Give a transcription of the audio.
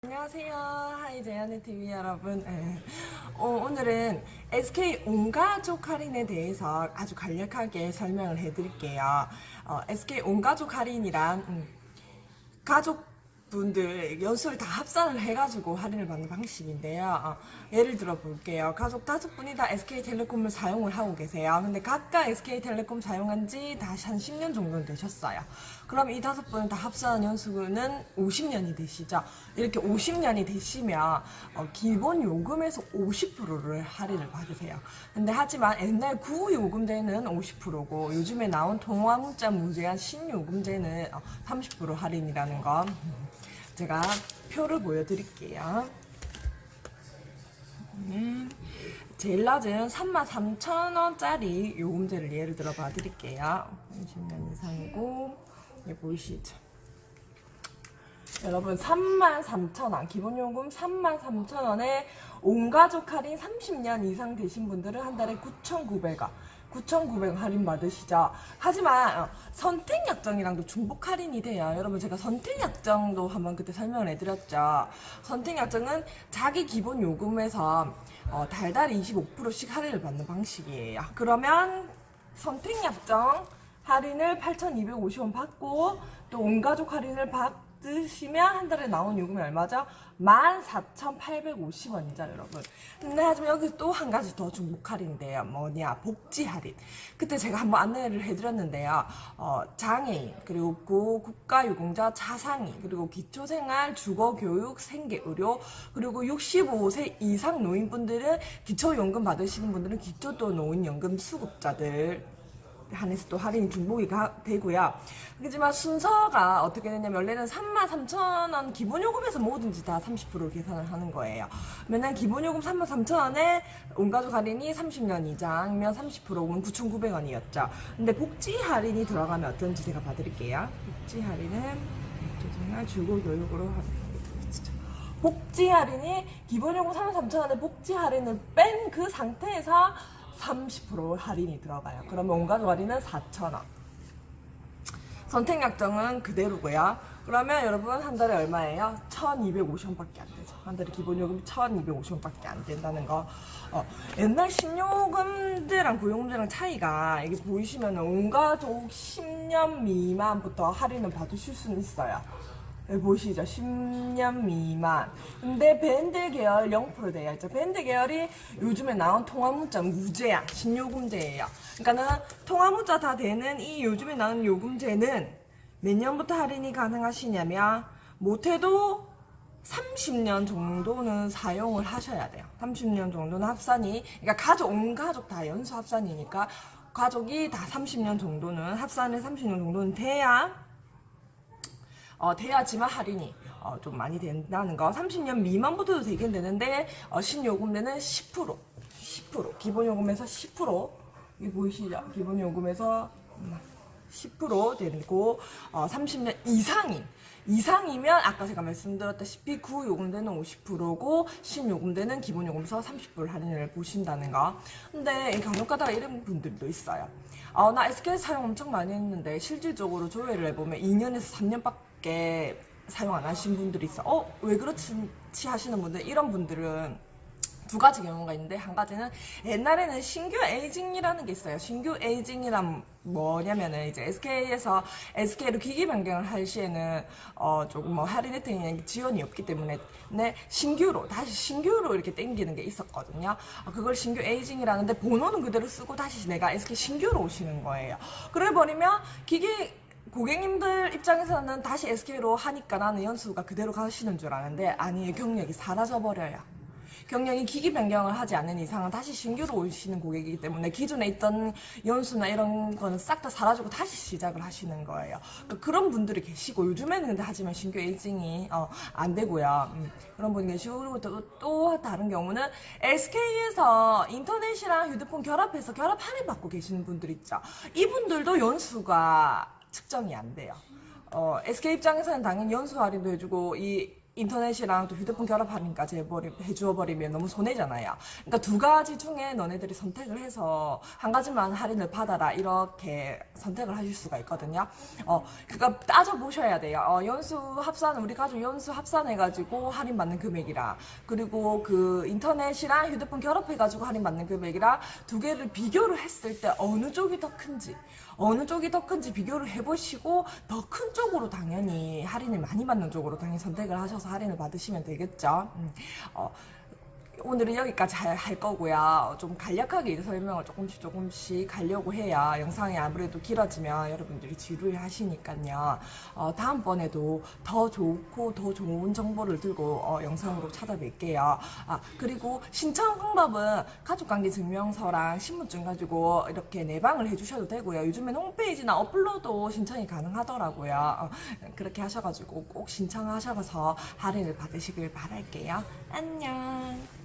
안녕하세요. 하이 제안의 TV 여러분. 오늘은 SK 온가족 할인에 대해서 아주 간략하게 설명을 해드릴게요. SK 온가족 할인이란 가족분들 연수를 다 합산을 해가지고 할인을 받는 방식인데요. 예를 들어 볼게요. 가족 5분이 다 SK텔레콤을 사용을 하고 계세요. 근데 각각 SK텔레콤 사용한 지 다시 한 10년 정도는 되셨어요. 그럼 이 5분을 다 합산한 연수는 50년이 되시죠. 이렇게 50년이 되시면 기본 요금에서 50%를 할인을 받으세요. 근데 하지만 옛날 구요금제는 50%고 요즘에 나온 통화문자 무제한 신요금제는 30% 할인이라는 거 제가 표를 보여드릴게요. 제일 낮은 33,000원짜리 요금제를 예를 들어 봐드릴게요. 30년 이상이고 이게 보이시죠? 여러분 33,000원 기본요금 33,000원에 온가족 할인 30년 이상 되신 분들은 한 달에 9,900원 9,900원 할인 받으시죠. 하지만 선택약정이랑도 중복 할인이 돼요. 여러분 제가 선택약정도 한번 그때 설명을 해드렸죠. 선택약정은 자기 기본 요금에서 달달이 25%씩 할인을 받는 방식이에요. 그러면 선택약정 할인을 8,250원 받고 또 온가족 할인을 받으시면 한 달에 나온 요금이 얼마죠? 14,850원이죠 여러분. 근데 하지만 여기 또 한 가지 더 중복 할인인데요. 뭐냐, 복지 할인. 그때 제가 한번 안내를 해드렸는데요. 장애인 그리고 국가유공자 차상위 그리고 기초생활 주거교육 생계의료 그리고 65세 이상 노인분들은 기초연금 받으시는 분들은 기초도 노인연금 수급자들 한해서 또 할인 중복이 되고요. 하지만 순서가 어떻게 되냐면 원래는 33,000원 기본요금에서 뭐든지 다 30% 계산을 하는 거예요. 맨날 기본요금 33,000원에 온가족 할인이 30년 이상이면 30%면 9,900원이었죠. 근데 복지 할인이 들어가면 어떤지 제가 봐드릴게요. 복지 할인은 생활 주거 교육으로 복지 할인이 기본요금 33,000원에 복지 할인을 뺀 그 상태에서 30% 할인이 들어가요. 그러면 온가족 할인은 4,000원. 선택약정은 그대로고요. 그러면 여러분 한 달에 얼마예요? 1,250원밖에 안 되죠. 한 달에 기본요금이 1,250원밖에 안 된다는 거. 옛날 신요금제랑 구요금제랑 차이가 이게 보이시면 온가족 10년 미만부터 할인을 받으실 수는 있어요. 여기 보시죠. 10년 미만. 근데 밴드 계열 0% 돼야 있죠. 밴드 계열이 요즘에 나온 통화문자 무제한 신요금제예요. 그러니까는 통화문자 다 되는 이 요즘에 나온 요금제는 몇 년부터 할인이 가능하시냐면 못해도 30년 정도는 사용을 하셔야 돼요. 30년 정도는 합산이, 그러니까 온 가족 다 연수 합산이니까 가족이 다 30년 정도는 합산에 30년 정도는 돼야지만 할인이 좀 많이 된다는 거. 30년 미만부터도 되긴 되는데 신요금제는 10% 기본요금에서 10% 이게 보이시죠? 기본요금에서 10% 되고 30년 이상이면 아까 제가 말씀드렸다시피 구요금제는 50%고 신요금제는 기본요금에서 30% 할인을 보신다는 거. 근데 간혹가다가 이런 분들도 있어요. 나 SK 사용 엄청 많이 했는데 실질적으로 조회를 해보면 2년에서 3년밖에 사용 안 하신 분들이 있어. 왜 그렇지 하시는 분들, 이런 분들은 두 가지 경우가 있는데, 한 가지는 옛날에는 신규 에이징이라는 게 있어요. 신규 에이징이란 뭐냐면은 이제 SK에서 SK로 기기 변경을 할 시에는 조금 할인 혜택이 지원이 없기 때문에 다시 신규로 이렇게 땡기는 게 있었거든요. 그걸 신규 에이징이라는데 번호는 그대로 쓰고 다시 내가 SK 신규로 오시는 거예요. 그래 버리면 고객님들 입장에서는 다시 SK로 하니까 나는 연수가 그대로 가시는 줄 아는데 아니에요. 경력이 사라져 버려요. 경력이 기기 변경을 하지 않는 이상은 다시 신규로 오시는 고객이기 때문에 기존에 있던 연수나 이런 거는 싹 다 사라지고 다시 시작을 하시는 거예요. 그러니까 그런 분들이 계시고, 요즘에는 근데 하지만 신규 에이징이 안 되고요. 그런 분이 계시고, 그리고 또 다른 경우는 SK에서 인터넷이랑 휴대폰 결합해서 결합 할인 받고 계시는 분들 있죠. 이분들도 연수가 측정이 안 돼요. SK 입장에서는 당연히 연수 할인도 해주고 이 인터넷이랑 또 휴대폰 결합하니까 해주어버리면 너무 손해잖아요. 그러니까 두 가지 중에 너네들이 선택을 해서 한 가지만 할인을 받아라 이렇게 선택을 하실 수가 있거든요. 그러니까 따져보셔야 돼요. 연수 합산, 우리 가족 연수 합산해가지고 할인받는 금액이랑 그리고 그 인터넷이랑 휴대폰 결합해가지고 할인받는 금액이랑 두 개를 비교를 했을 때 어느 쪽이 더 큰지 비교를 해보시고 더 큰 쪽으로 당연히 할인을 많이 받는 쪽으로 당연히 선택을 하셔서 할인을 받으시면 되겠죠. 오늘은 여기까지 할 거고요. 좀 간략하게 설명을 조금씩 하려고 해요. 영상이 아무래도 길어지면 여러분들이 지루해 하시니까요. 다음번에도 더 좋고 더 좋은 정보를 들고 영상으로 찾아뵐게요. 그리고 신청 방법은 가족관계증명서랑 신분증 가지고 이렇게 내방을 해주셔도 되고요. 요즘엔 홈페이지나 어플로도 신청이 가능하더라고요. 그렇게 하셔가지고 꼭 신청하셔서 할인을 받으시길 바랄게요. 안녕.